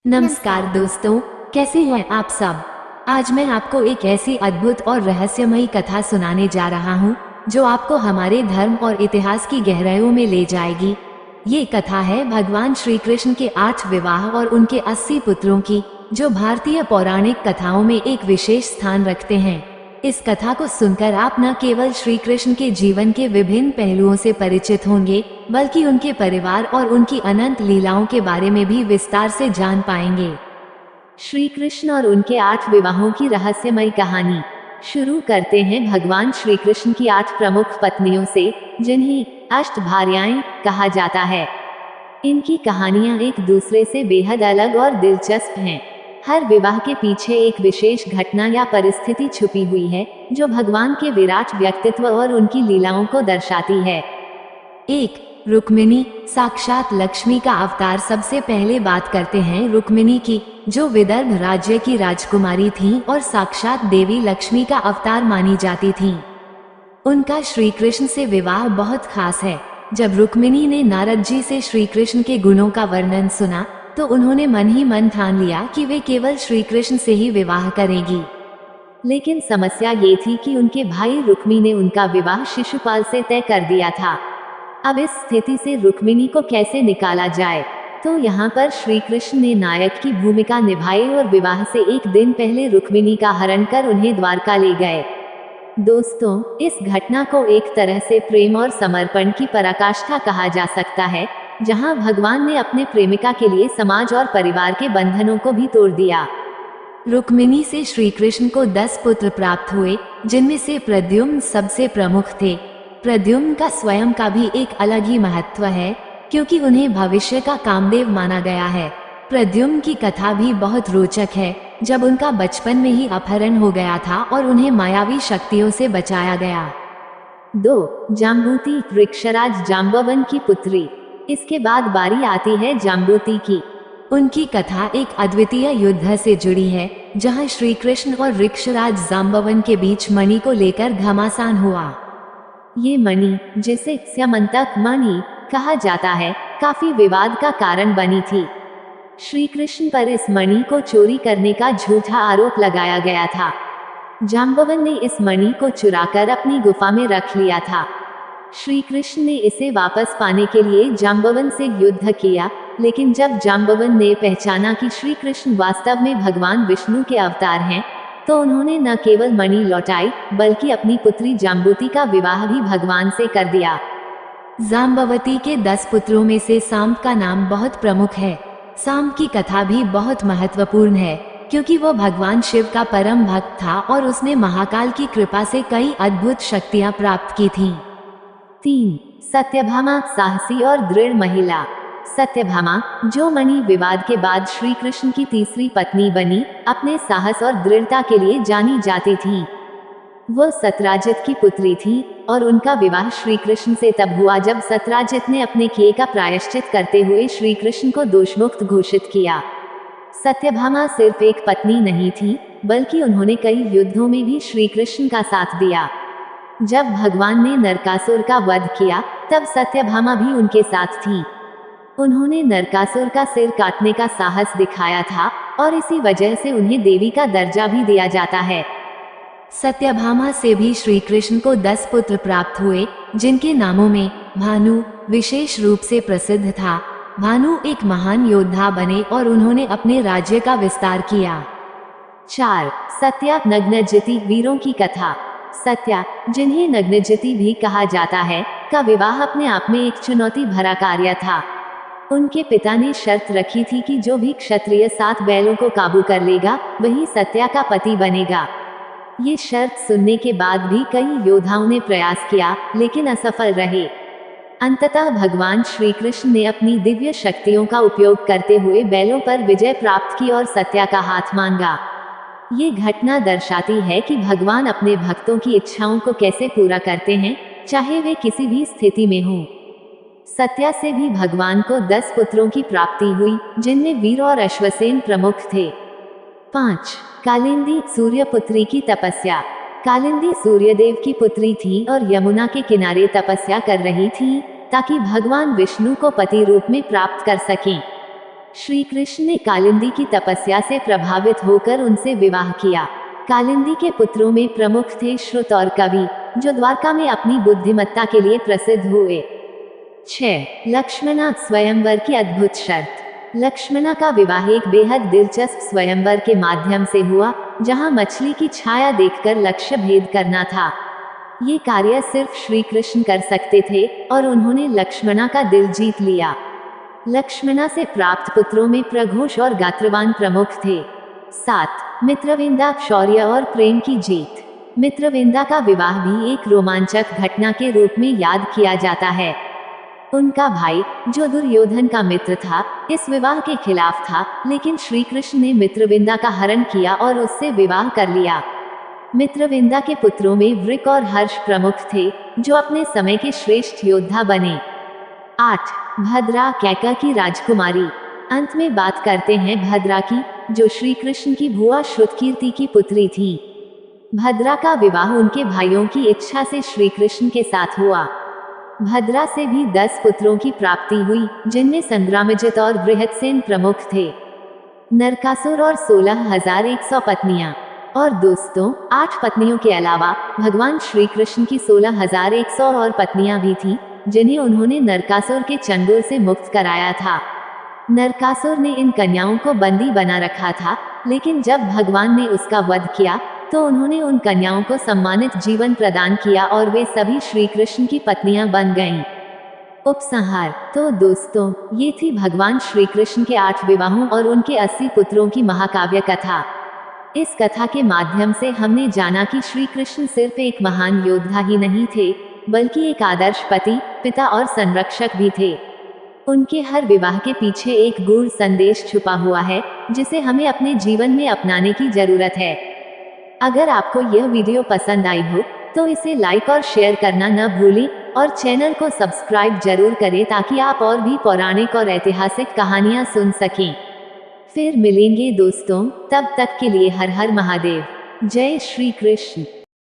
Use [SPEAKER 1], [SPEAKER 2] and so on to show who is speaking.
[SPEAKER 1] नमस्कार दोस्तों, कैसे हैं आप सब। आज मैं आपको एक ऐसी अद्भुत और रहस्यमयी कथा सुनाने जा रहा हूं, जो आपको हमारे धर्म और इतिहास की गहराइयों में ले जाएगी। ये कथा है भगवान श्री कृष्ण के 8 विवाह और उनके 80 पुत्रों की, जो भारतीय पौराणिक कथाओं में एक विशेष स्थान रखते हैं। इस कथा को सुनकर आप न केवल श्री कृष्ण के जीवन के विभिन्न पहलुओं से परिचित होंगे, बल्कि उनके परिवार और उनकी अनंत लीलाओं के बारे में भी विस्तार से जान पाएंगे। श्री कृष्ण और उनके 8 विवाहों की रहस्यमयी कहानी शुरू करते हैं भगवान श्री कृष्ण की 8 प्रमुख पत्नियों से, जिन्हें अष्टभार्याएं कहा जाता है। इनकी कहानियां एक दूसरे से बेहद अलग और दिलचस्प हैं। हर विवाह के पीछे एक विशेष घटना या परिस्थिति छुपी हुई है, जो भगवान के विराट व्यक्तित्व और उनकी लीलाओं को दर्शाती है। 1. रुक्मिणी, साक्षात लक्ष्मी का अवतार। सबसे पहले बात करते हैं रुक्मिणी की, जो विदर्भ राज्य की राजकुमारी थीं और साक्षात देवी लक्ष्मी का अवतार मानी जाती थीं। उनका श्री कृष्ण से विवाह बहुत खास है। जब रुक्मिणी ने नारद जी से श्री कृष्ण के गुणों का वर्णन सुना, तो उन्होंने मन ही मन ठान लिया कि वे केवल श्री कृष्ण से ही विवाह करेंगी। लेकिन समस्या ये थी कि उनके भाई रुक्मी ने उनका विवाह शिशुपाल से तय कर दिया था। अब इस स्थिति से रुक्मिणी को कैसे निकाला जाए? तो यहाँ पर श्री कृष्ण ने नायक की भूमिका निभाई और विवाह से एक दिन पहले रुक्मिणी का हरण कर उन्हें द्वारका ले गए। दोस्तों, इस घटना को एक तरह से प्रेम और समर्पण की पराकाष्ठा कहा जा सकता है, जहां भगवान ने अपने प्रेमिका के लिए समाज और परिवार के बंधनों को भी तोड़ दिया। रुक्मिणी से श्री कृष्ण को 10 पुत्र प्राप्त हुए, जिनमें से प्रद्युम्न सबसे प्रमुख थे। प्रद्युम्न का स्वयं का भी एक अलग ही महत्व है, क्योंकि उन्हें भविष्य का कामदेव माना गया है। प्रद्युम्न की कथा भी बहुत रोचक है, जब उनका बचपन में ही अपहरण हो गया था और उन्हें मायावी शक्तियों से बचाया गया। 2. जाम्बूती, वृक्षराज जाम्बवन की पुत्री। इसके बाद बारी आती है जाम्बूती की। उनकी कथा एक अद्वितीय युद्ध से जुड़ी है, जहां श्री कृष्ण और वृक्षराज जाम्बवन के बीच मणि को लेकर घमासान हुआ। ये मणि, जिसे स्यमंतक मणि कहा जाता है, काफी विवाद का कारण बनी थी। श्री कृष्ण पर इस मणि को चोरी करने का झूठा आरोप लगाया गया था। जाम्बवन ने इस मणि को चुराकर अपनी गुफा में रख लिया था। श्री कृष्ण ने इसे वापस पाने के लिए जाम्बवन से युद्ध किया, लेकिन जब जाम्बवन ने पहचाना कि श्री कृष्ण वास्तव में भगवान विष्णु के अवतार हैं, तो उन्होंने न केवल मणि लौटाई, बल्कि अपनी पुत्री जाम्बूती का विवाह भी भगवान से कर दिया। जाम्बवती के 10 पुत्रों में से सांब का नाम बहुत प्रमुख है। सांब की कथा भी बहुत महत्वपूर्ण है, क्योंकि वो भगवान शिव का परम भक्त था और उसने महाकाल की कृपा से कई अद्भुत शक्तियां प्राप्त की थीं। 3. सत्यभामा, साहसी और दृढ़ महिला। सत्यभामा, जो मणि विवाद के बाद श्री कृष्ण की तीसरी पत्नी बनी, अपने साहस और दृढ़ता के लिए जानी जाती थी। वो सत्राजित की पुत्री थी और उनका विवाह श्री कृष्ण से तब हुआ जब सत्राजित ने अपने किए का प्रायश्चित करते हुए श्री कृष्ण को दोषमुक्त घोषित किया। सत्यभामा सिर्फ एक पत्नी नहीं थी, बल्कि उन्होंने कई युद्धों में भी श्री कृष्ण का साथ दिया। जब भगवान ने नरकासुर का वध किया, तब सत्यभामा भी उनके साथ थी। उन्होंने नरकासुर का सिर काटने का साहस दिखाया था और इसी वजह से उन्हें देवी का दर्जा भी दिया जाता है। सत्यभामा से भी श्री कृष्ण को 10 पुत्र प्राप्त हुए, जिनके नामों में भानु विशेष रूप से प्रसिद्ध था। भानु एक महान योद्धा बने और उन्होंने अपने राज्य का विस्तार किया। 4. सत्या, नग्नजिति, वीरों की कथा। सत्या, जिन्हें नग्नजिति भी कहा जाता है, का विवाह अपने आप में एक चुनौती भरा कार्य था। उनके पिता ने शर्त रखी थी कि जो भी क्षत्रिय 7 बैलों को काबू कर लेगा, वही सत्या का पति बनेगा। ये शर्त सुनने के बाद भी कई योद्धाओं ने प्रयास किया, लेकिन असफल रहे। अंततः भगवान श्री कृष्ण ने अपनी दिव्य शक्तियों का उपयोग करते हुए बैलों पर विजय प्राप्त की और सत्या का हाथ मांगा। ये घटना दर्शाती है कि भगवान अपने भक्तों की इच्छाओं को कैसे पूरा करते हैं, चाहे वे किसी भी स्थिति में हों। सत्या से भी भगवान को 10 पुत्रों की प्राप्ति हुई, जिनमें वीर और अश्वसेन प्रमुख थे। 5. कालिंदी, सूर्यपुत्री की तपस्या। कालिंदी सूर्यदेव की पुत्री थी और यमुना के किनारे तपस्या कर रही थी, ताकि भगवान विष्णु को पति रूप में प्राप्त कर सकें। श्री कृष्ण ने कालिंदी की तपस्या से प्रभावित होकर उनसे विवाह किया। कालिंदी के पुत्रों में प्रमुख थे श्रुत और कवि, जो द्वारका में अपनी बुद्धिमत्ता के लिए प्रसिद्ध हुए। 6. लक्ष्मणा स्वयंवर की अद्भुत शर्त। लक्ष्मणा का विवाह एक बेहद दिलचस्प स्वयंवर के माध्यम से हुआ, जहां मछली की छाया देखकर लक्ष्य भेद करना था। ये कार्य सिर्फ श्री कृष्ण कर सकते थे और उन्होंने लक्ष्मणा का दिल जीत लिया। लक्ष्मणा से प्राप्त पुत्रों में प्रघोष और गात्रवान प्रमुख थे। 7. मित्रविंदा शौर्य और प्रेम की जीत। मित्रविंदा का विवाह भी एक रोमांचक घटना के रूप में याद किया जाता है। उनका भाई, जो दुर्योधन का मित्र था, इस विवाह के खिलाफ था, लेकिन श्री कृष्ण ने मित्रविंदा का हरण किया और उससे विवाह कर लिया। मित्रविंदा के पुत्रों में वृक और हर्ष प्रमुख थे, जो अपने समय के श्रेष्ठ योद्धा बने। 8. भद्रा कैका की राजकुमारी। अंत में बात करते हैं भद्रा की, जो श्री कृष्ण की भुआ श्रुतकीर्ति की पुत्री थी। भद्रा का विवाह उनके भाइयों की इच्छा से श्री कृष्ण के साथ हुआ। भद्रा से भी 10 पुत्रों की प्राप्ति हुई, जिनमें संग्रामजित और बृहत्सेन प्रमुख थे। नरकासुर और 16,100 पत्नियां। और दोस्तों, 8 पत्नियों के अलावा भगवान श्री कृष्ण की 16,100 और पत्नियां भी थीं, जिन्हें उन्होंने नरकासुर के चंगुल से मुक्त कराया था। नरकासुर ने इन कन्याओं को बंदी बना रखा था, लेकिन जब भगवान ने उसका वध किया तो उन्होंने उन कन्याओं को सम्मानित जीवन प्रदान किया और वे सभी श्री कृष्ण की पत्नियां बन गईं। उपसंहार। तो दोस्तों, ये थी भगवान श्री कृष्ण के 8 विवाहों और उनके 80 पुत्रों की महाकाव्य कथा। इस कथा के माध्यम से हमने जाना कि श्री कृष्ण सिर्फ एक महान योद्धा ही नहीं थे, बल्कि एक आदर्श पति, पिता और संरक्षक भी थे। उनके हर विवाह के पीछे एक गूढ़ संदेश छुपा हुआ है, जिसे हमें अपने जीवन में अपनाने की जरूरत है। अगर आपको यह वीडियो पसंद आई हो तो इसे लाइक और शेयर करना न भूलें और चैनल को सब्सक्राइब जरूर करें, ताकि आप और भी पौराणिक और ऐतिहासिक कहानियां सुन सकें। फिर मिलेंगे दोस्तों, तब तक के लिए हर हर महादेव। जय श्री कृष्ण।